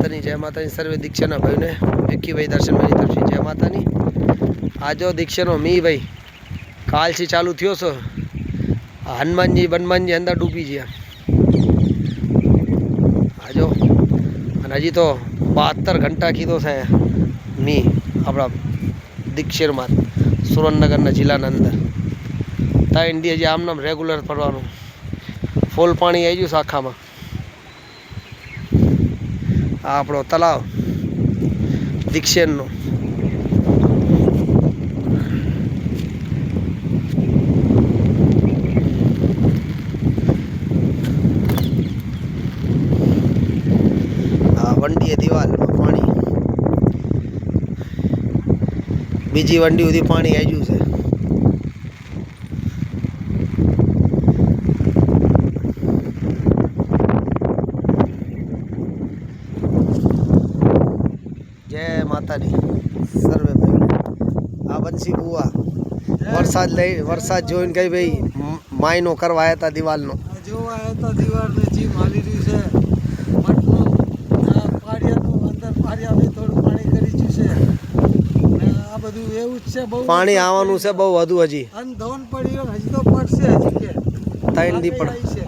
माता सर्वे दीक्षा भाई ने विक्की भाई दर्शन भाई तरफ जय माता आज दीक्षा मी भाई काल से चालू थो सो हनुमान जी अंदर डूबी गया आज हजी तो 72 घंटा कीधो है मी अपना दीक्षेर में सुरेन्द्रनगर जिला अंदर 3 दी हजी आम नाम रेग्युलर पड़वा फूल पानी आई गयु शाखा में आपणो तलाव दीक्षेर नो वंडी है दीवाल में पानी बीजी वंडी सुधी पानी आई गयु है जय माता दी सर्वे भाई आ बंसी बुआ वरसाद जोईने कही भाई मायनो करवाया था दीवाल नो जोवाया था दीवाल ने जी माली रही से मटनो पाड़िया नो अंदर पाड़िया में थोड़ું પાણી કરી છે ને આ બધું એવું જ છે બહુ પાણી આવવાનું છે બહુ વધુ હજી અન ધોન પડ્યો હજી તો પડશે હજી કે 3 દી પણ છે